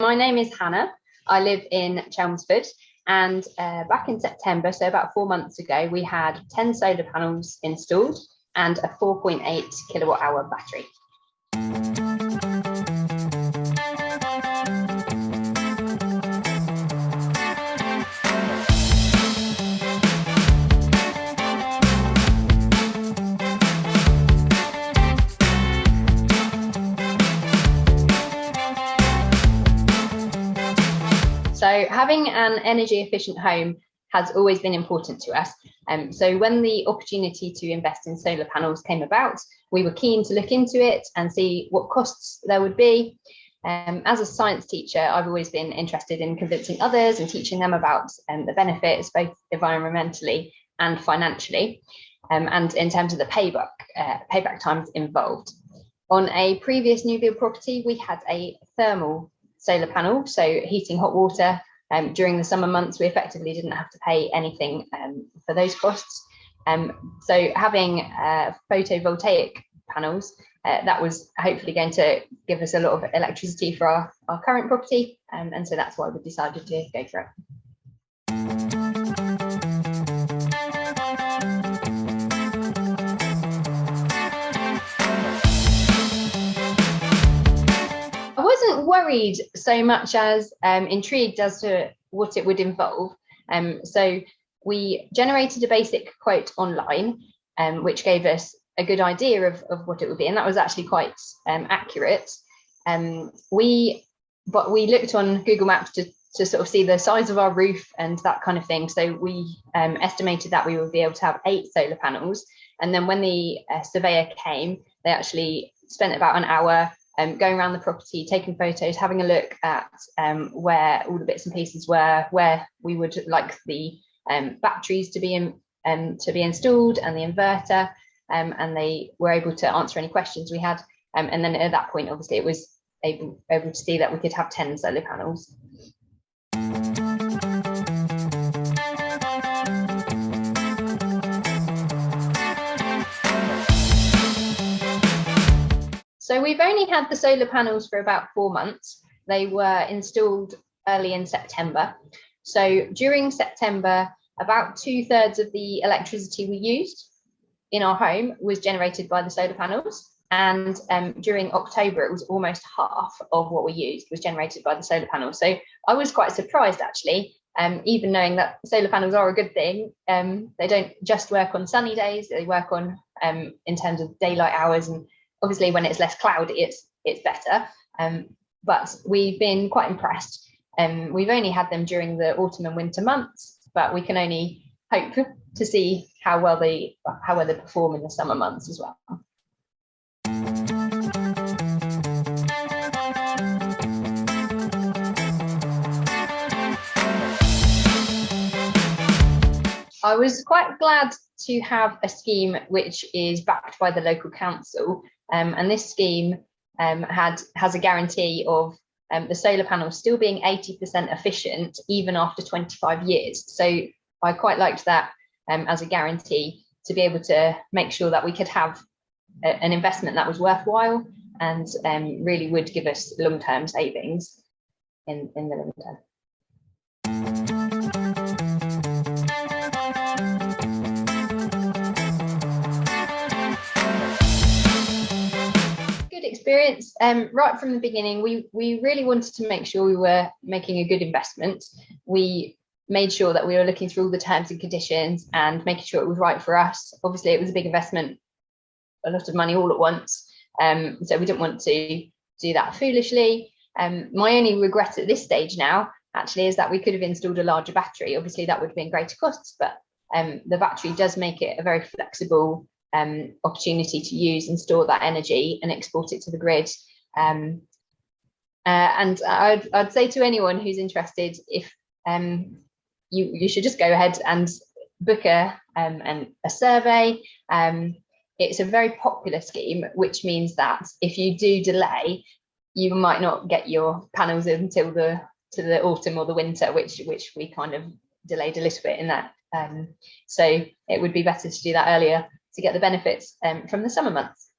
My name is Hannah. I live in Chelmsford, and back in September, so about 4 months ago, we had 10 solar panels installed and a 4.8 kilowatt hour battery. So having an energy efficient home has always been important to us. So when the opportunity to invest in solar panels came about, we were keen to look into it and see what costs there would be. As a science teacher, I've always been interested in convincing others and teaching them about the benefits, both environmentally and financially, and in terms of the payback times involved. On a previous new build property, we had a thermal solar panel, so heating hot water. During the summer months, we effectively didn't have to pay anything for those costs. So having photovoltaic panels, that was hopefully going to give us a lot of electricity for our current property, and so that's why we decided to go for it. I wasn't worried so much as intrigued as to what it would involve. So we generated a basic quote online, which gave us a good idea of what it would be, and that was actually quite accurate. We looked on Google Maps to sort of see the size of our roof and that kind of thing. So we estimated that we would be able to have 8 solar panels. And then when the surveyor came, they actually spent about an hour going around the property, taking photos, having a look at where all the bits and pieces were, where we would like the batteries to be installed and the inverter, and they were able to answer any questions we had. And then at that point, obviously, it was able to see that we could have 10 solar panels. So we've only had the solar panels for about 4 months. They were installed early in September. So during September, about 2/3 of the electricity we used in our home was generated by the solar panels. And during October, it was almost half of what we used was generated by the solar panels. So I was quite surprised, actually, even knowing that solar panels are a good thing. They don't just work on sunny days, they work on in terms of daylight hours, and obviously when it's less cloudy, it's better. But we've been quite impressed. We've only had them during the autumn and winter months, but we can only hope to see how well they perform in the summer months as well. I was quite glad to have a scheme which is backed by the local council, and this scheme has a guarantee of the solar panels still being 80% efficient even after 25 years. So I quite liked that as a guarantee to be able to make sure that we could have an investment that was worthwhile and really would give us long-term savings in the long term. Experience right from the beginning. We really wanted to make sure we were making a good investment. We made sure that we were looking through all the terms and conditions and making sure it was right for us. Obviously, it was a big investment, a lot of money all at once, so we didn't want to do that foolishly. My only regret at this stage now actually is that we could have installed a larger battery. Obviously, that would have been greater costs, but the battery does make it a very flexible opportunity to use and store that energy and export it to the grid. And I'd say to anyone who's interested, if you should just go ahead and book a survey. It's a very popular scheme, which means that if you do delay, you might not get your panels until the autumn or the winter, which we kind of delayed a little bit in that. So it would be better to do that earlier to get the benefits from the summer months.